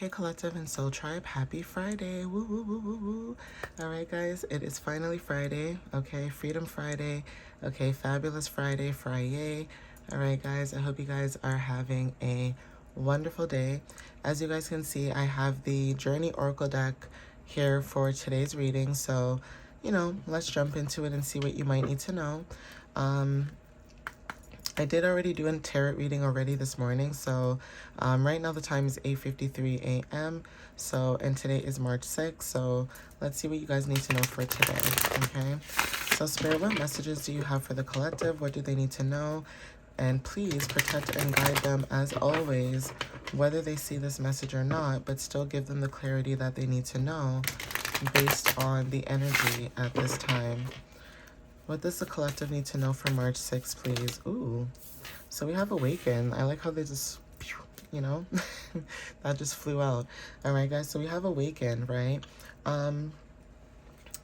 Hey Collective and Soul Tribe, happy Friday. Woo woo woo woo woo. Alright guys, it is finally Friday. Okay, Freedom Friday. Okay, Fabulous Friday, Friyay. Alright guys, I hope you guys are having a wonderful day. As you guys can see, I have the Journey Oracle deck here for today's reading. So, let's jump into it and see what you might need to know. I did already do a tarot reading already this morning, so right now the time is 8:53 a.m. So, and today is March 6th, so let's see what you guys need to know for today, okay? So Spirit, what messages do you have for the collective? What do they need to know? And please protect and guide them as always, whether they see this message or not, but still give them the clarity that they need to know based on the energy at this time. What does the collective need to know for March 6th, please? Ooh, so we have Awaken. I like how they just, that just flew out. All right, guys, so we have Awaken, right?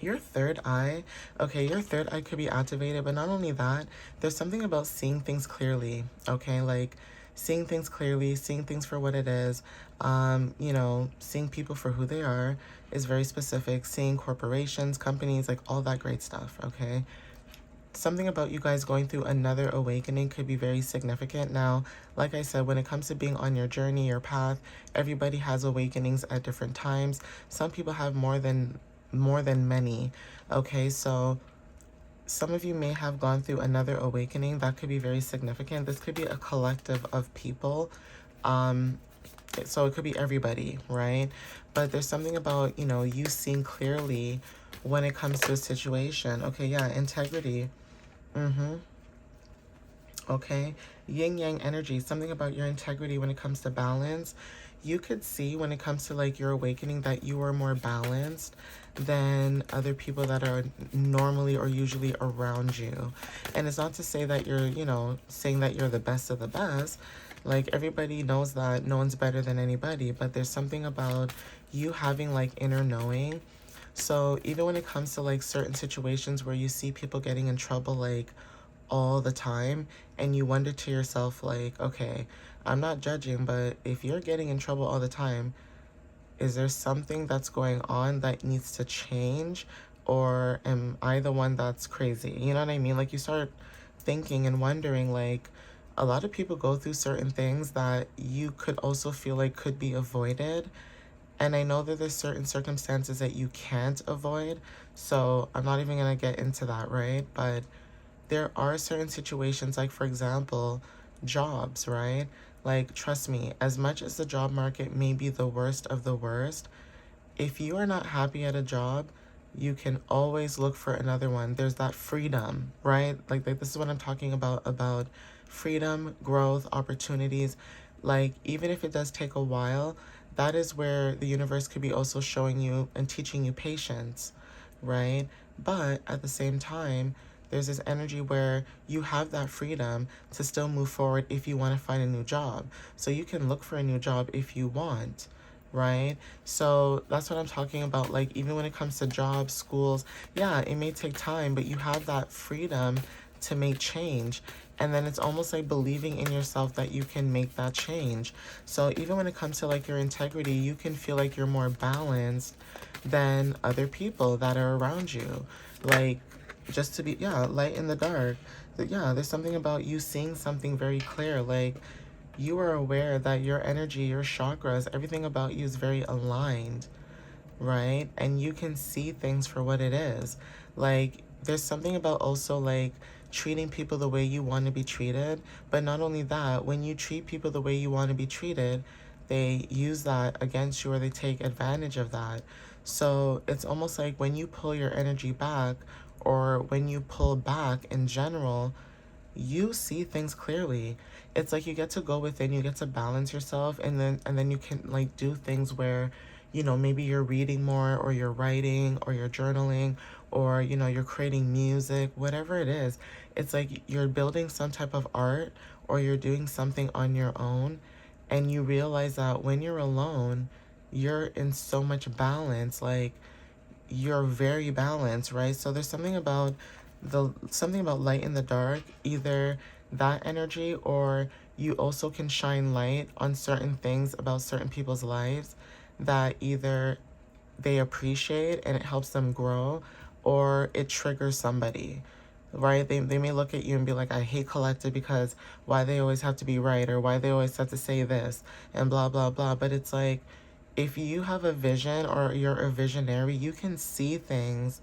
Your third eye, okay, your third eye could be activated, but not only that, there's something about seeing things clearly, okay? Like seeing things clearly, seeing things for what it is, seeing people for who they are is very specific. Seeing corporations, companies, like all that great stuff, okay? Something about you guys going through another awakening could be very significant. Now, like I said, when it comes to being on your journey, your path, everybody has awakenings at different times. Some people have more than many. Okay, so some of you may have gone through another awakening that could be very significant. This could be a collective of people. So it could be everybody, right? But there's something about, you seeing clearly when it comes to a situation. Okay, yeah, integrity. Okay, yin yang energy, something about your integrity when it comes to balance. You could see when it comes to like your awakening that you are more balanced than other people that are normally or usually around you. And it's not to say that you're, saying that you're the best of the best. Like everybody knows that no one's better than anybody, but there's something about you having like inner knowing. So even when it comes to like certain situations where you see people getting in trouble like all the time and you wonder to yourself like, okay, I'm not judging, but if you're getting in trouble all the time, is there something that's going on that needs to change, or am I the one that's crazy? You know what I mean? Like you start thinking and wondering, like a lot of people go through certain things that you could also feel like could be avoided. And I know that there's certain circumstances that you can't avoid, so I'm not even going to get into that, right? But there are certain situations, like for example, jobs, right? Like, trust me, as much as the job market may be the worst of the worst, if you are not happy at a job, you can always look for another one. There's that freedom, right? Like this is what I'm talking about freedom, growth, opportunities. Like, even if it does take a while, that is where the universe could be also showing you and teaching you patience, right? But at the same time, there's this energy where you have that freedom to still move forward if you want to find a new job. So you can look for a new job if you want, right? So that's what I'm talking about. Like, even when it comes to jobs, schools, yeah, it may take time, but you have that freedom to make change. And then it's almost like believing in yourself that you can make that change. So even when it comes to like your integrity, you can feel like you're more balanced than other people that are around you. Like, just to be, yeah, light in the dark. Yeah, there's something about you seeing something very clear. Like, you are aware that your energy, your chakras, everything about you is very aligned, right? And you can see things for what it is. Like, there's something about also like treating people the way you want to be treated. But not only that, when you treat people the way you want to be treated, they use that against you or they take advantage of that. So it's almost like when you pull your energy back, or when you pull back in general, you see things clearly. It's like you get to go within, you get to balance yourself, and then you can like do things where, maybe you're reading more, or you're writing, or you're journaling, or you're creating music, whatever it is. It's like you're building some type of art, or you're doing something on your own, and you realize that when you're alone, you're in so much balance. Like, you're very balanced, right? So there's something about light in the dark, either that energy or you also can shine light on certain things about certain people's lives that either they appreciate and it helps them grow, or it triggers somebody, right? They may look at you and be like, I hate Collective because why they always have to be right, or why they always have to say this and blah, blah, blah. But it's like, if you have a vision or you're a visionary, you can see things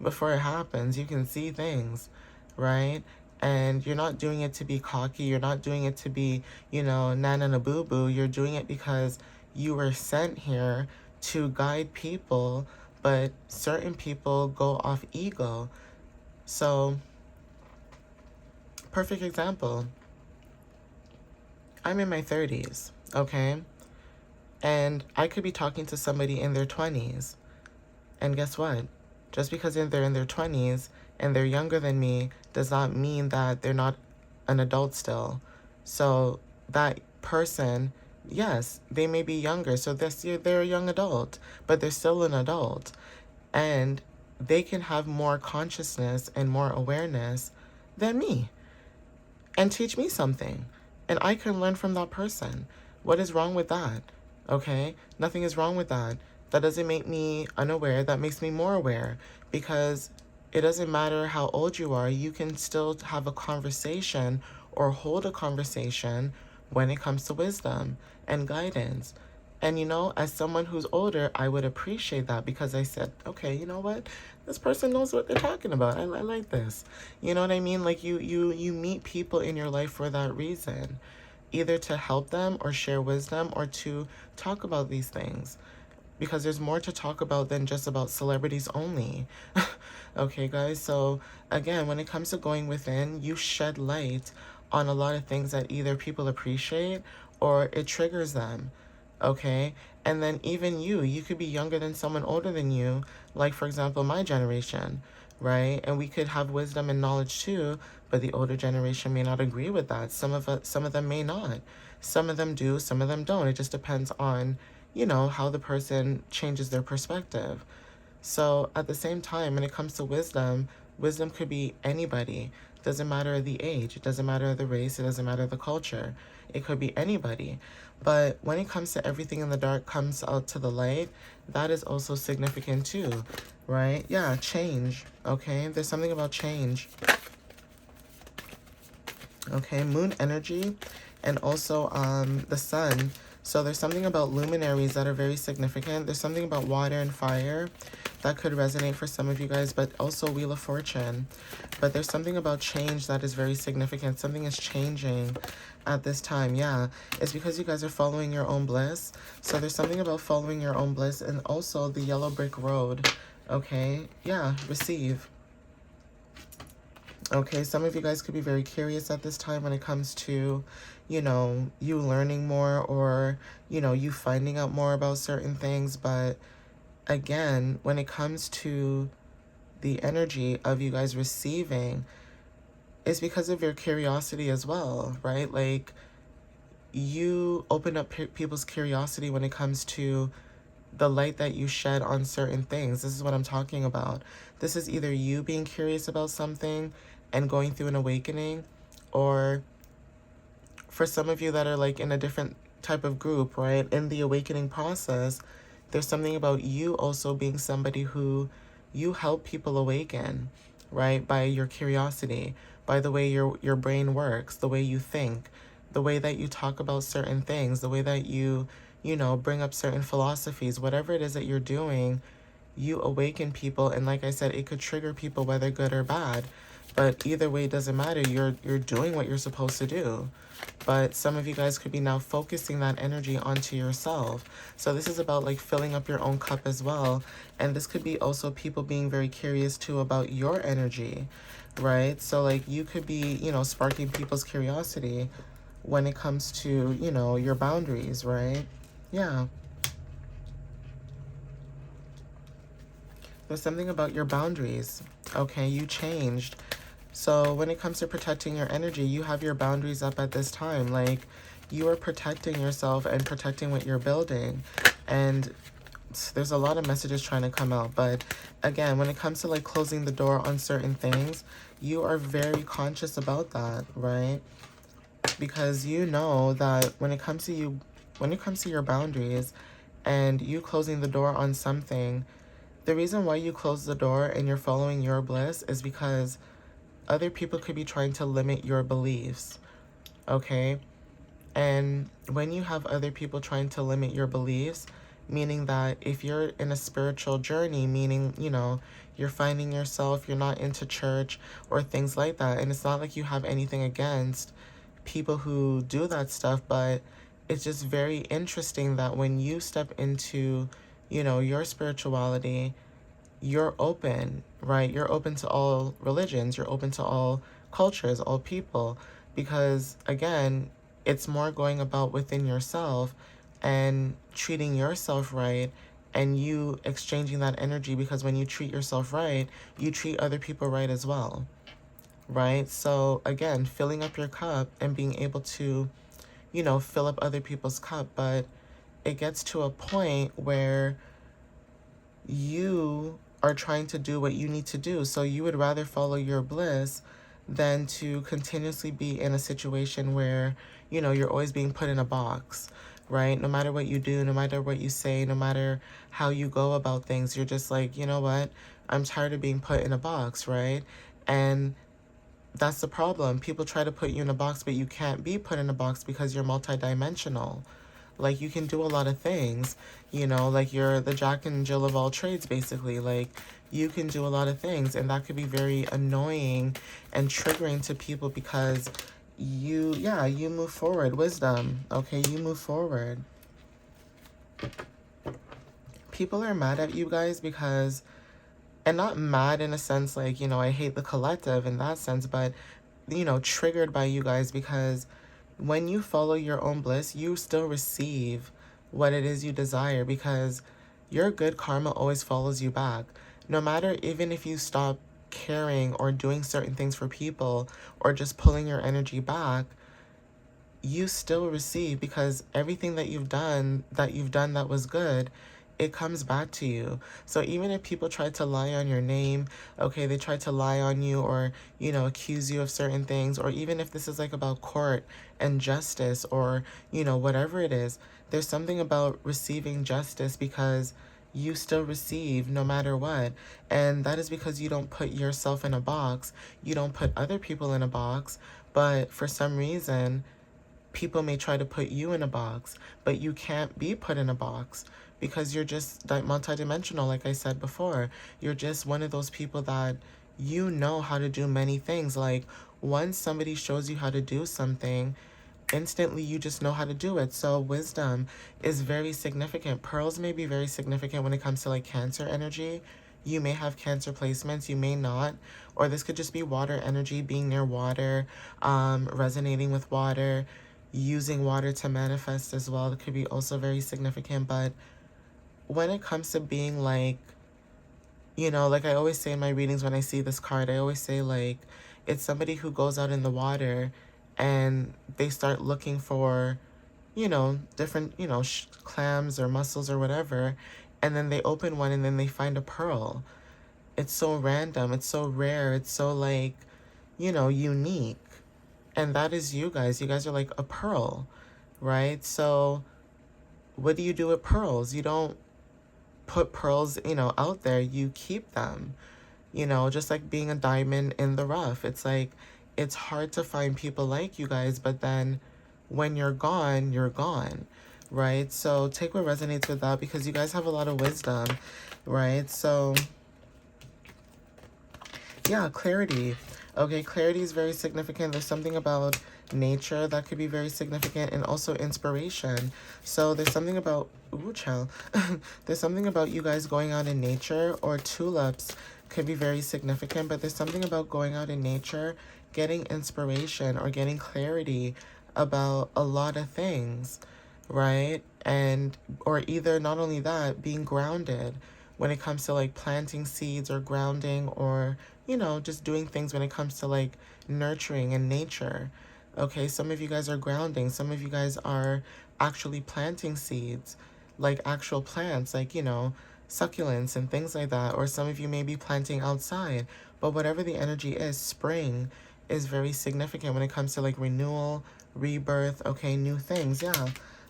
before it happens. You can see things, right? And you're not doing it to be cocky. You're not doing it to be, nana na boo boo. You're doing it because you were sent here to guide people, but certain people go off ego. So, perfect example. I'm in my 30s, okay? And I could be talking to somebody in their 20s. And guess what? Just because they're in their 20s and they're younger than me does not mean that they're not an adult still. So that person, yes, they may be younger. So they're a young adult, but they're still an adult. And they can have more consciousness and more awareness than me and teach me something. And I can learn from that person. What is wrong with that? Okay? Nothing is wrong with that. That doesn't make me unaware. That makes me more aware, because it doesn't matter how old you are. You can still have a conversation or hold a conversation when it comes to wisdom and guidance. And, as someone who's older, I would appreciate that, because I said, okay, you know what? This person knows what they're talking about. I like this. You know what I mean? Like you meet people in your life for that reason, either to help them or share wisdom or to talk about these things, because there's more to talk about than just about celebrities only. Okay, guys? So, again, when it comes to going within, you shed light on a lot of things that either people appreciate or it triggers them. Okay? And then even you could be younger than someone older than you, like, for example, my generation, right? And we could have wisdom and knowledge too, but the older generation may not agree with that. Some of them may not. Some of them do, some of them don't. It just depends on, how the person changes their perspective. So at the same time, when it comes to wisdom, wisdom could be anybody. It doesn't matter the age. It doesn't matter the race. It doesn't matter the culture. It could be anybody. But when it comes to everything in the dark comes out to the light, that is also significant too, right? Yeah, change, okay? There's something about change. Okay, moon energy and also the sun. So there's something about luminaries that are very significant. There's something about water and fire that could resonate for some of you guys, but also Wheel of Fortune. But there's something about change that is very significant. Something is changing at this time. Yeah, it's because you guys are following your own bliss. So there's something about following your own bliss, and also the yellow brick road. Okay, yeah, receive. Okay, some of you guys could be very curious at this time when it comes to, you learning more, or, you finding out more about certain things. But again, when it comes to the energy of you guys receiving, it's because of your curiosity as well, right? Like, you open up people's curiosity when it comes to the light that you shed on certain things. This is what I'm talking about. This is either you being curious about something and going through an awakening, or for some of you that are like in a different type of group, right? In the awakening process, there's something about you also being somebody who you help people awaken, right? By your curiosity, by the way your brain works, the way you think, the way that you talk about certain things, the way that you bring up certain philosophies, whatever it is that you're doing, you awaken people. And like I said, it could trigger people, whether good or bad. But either way, it doesn't matter. You're doing what you're supposed to do. But some of you guys could be now focusing that energy onto yourself. So this is about like filling up your own cup as well. And this could be also people being very curious too about your energy, right? So like you could be, sparking people's curiosity when it comes to, your boundaries, right? Yeah. There's something about your boundaries. Okay, you changed. So when it comes to protecting your energy, you have your boundaries up at this time. Like, you are protecting yourself and protecting what you're building. And there's a lot of messages trying to come out. But again, when it comes to like closing the door on certain things, you are very conscious about that, right? because you know that when it comes to your boundaries and you closing the door on something, the reason why you close the door and you're following your bliss is because other people could be trying to limit your beliefs, okay? And when you have other people trying to limit your beliefs, meaning that if you're in a spiritual journey, meaning, you're finding yourself, you're not into church or things like that, and it's not like you have anything against people who do that stuff, but it's just very interesting that when you step into, your spirituality, you're open, right? You're open to all religions, you're open to all cultures, all people, because again, it's more going about within yourself and treating yourself right and you exchanging that energy, because when you treat yourself right, you treat other people right as well, right? So again, filling up your cup and being able to, fill up other people's cup, but it gets to a point where you are trying to do what you need to do. So you would rather follow your bliss than to continuously be in a situation where, you're always being put in a box, right? No matter what you do, no matter what you say, no matter how you go about things, you're just like, you know what? I'm tired of being put in a box, right? And that's the problem. People try to put you in a box, but you can't be put in a box because you're multidimensional. Like, you can do a lot of things, like you're the Jack and Jill of all trades, basically. Like, you can do a lot of things, and that could be very annoying and triggering to people because you move forward. Wisdom, okay? You move forward. People are mad at you guys because, and not mad in a sense like, I hate the collective in that sense, but, triggered by you guys because when you follow your own bliss, you still receive what it is you desire, because your good karma always follows you back. No matter, even if you stop caring or doing certain things for people or just pulling your energy back, you still receive, because everything that you've done that was good, it comes back to you. So even if people try to lie on your name, okay, they try to lie on you or, accuse you of certain things, or even if this is like about court and justice or, whatever it is, there's something about receiving justice because you still receive no matter what. And that is because you don't put yourself in a box. You don't put other people in a box. But for some reason, people may try to put you in a box, but you can't be put in a box because you're just multidimensional, like I said before. You're just one of those people that how to do many things. Like, once somebody shows you how to do something, instantly you just know how to do it. So wisdom is very significant. Pearls may be very significant when it comes to like Cancer energy. You may have Cancer placements, you may not. Or this could just be water energy, being near water, resonating with water, using water to manifest as well. It could be also very significant. But when it comes to being like, like I always say in my readings when I see this card, I always say like, it's somebody who goes out in the water and they start looking for, different, clams or mussels or whatever. And then they open one and then they find a pearl. It's so random. It's so rare. It's so like, unique. And that is you guys. You guys are like a pearl, right? So what do you do with pearls? You don't put pearls, out there. You keep them, just like being a diamond in the rough. It's like, it's hard to find people like you guys, but then when you're gone, right? So take what resonates with that, because you guys have a lot of wisdom, right? So yeah, clarity. Okay, clarity is very significant. There's something about nature that could be very significant, and also inspiration. So there's something about, ooh, child. There's something about you guys going out in nature, or tulips could be very significant, but there's something about going out in nature, getting inspiration or getting clarity about a lot of things, right? And, or either not only that, being grounded when it comes to like planting seeds or grounding, or, just doing things when it comes to like nurturing and nature. Okay, some of you guys are grounding. Some of you guys are actually planting seeds, like actual plants, like, succulents and things like that. Or some of you may be planting outside. But whatever the energy is, spring is very significant when it comes to like renewal, rebirth, okay, new things, yeah,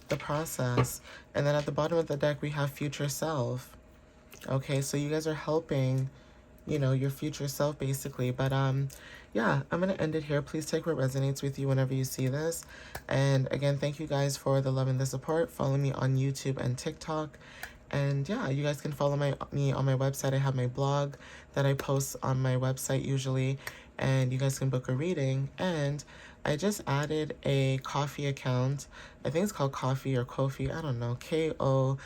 the process. And then at the bottom of the deck, we have future self. Okay, so you guys are helping, you know, your future self basically. But yeah, I'm gonna end it here. Please take what resonates with you whenever you see this. And again, thank you guys for the love and the support. Follow me on YouTube and TikTok. And yeah, you guys can follow me on my website. I have my blog that I post on my website usually, and you guys can book a reading. And I just added a coffee account. I think it's called Coffee or Kofi. I don't know. KO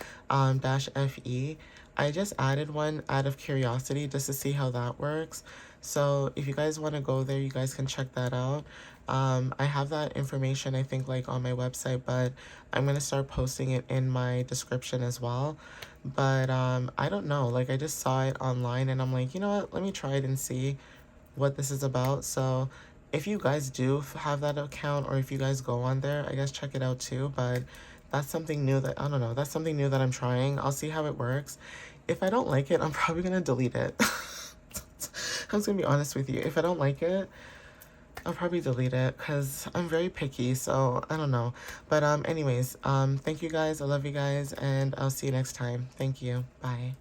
dash FE. I just added one out of curiosity just to see how that works. So if you guys want to go there, you guys can check that out. I have that information, I think, like on my website, but I'm going to start posting it in my description as well. But I don't know. Like, I just saw it online and I'm like, you know what? Let me try it and see what this is about. So if you guys do have that account, or if you guys go on there, I guess check it out too. But that's something new that, I don't know, that's something new that I'm trying. I'll see how it works. If I don't like it, I'm probably going to delete it. I'm just going to be honest with you. If I don't like it, I'll probably delete it because I'm very picky. So I don't know. But anyways, thank you guys. I love you guys. And I'll see you next time. Thank you. Bye.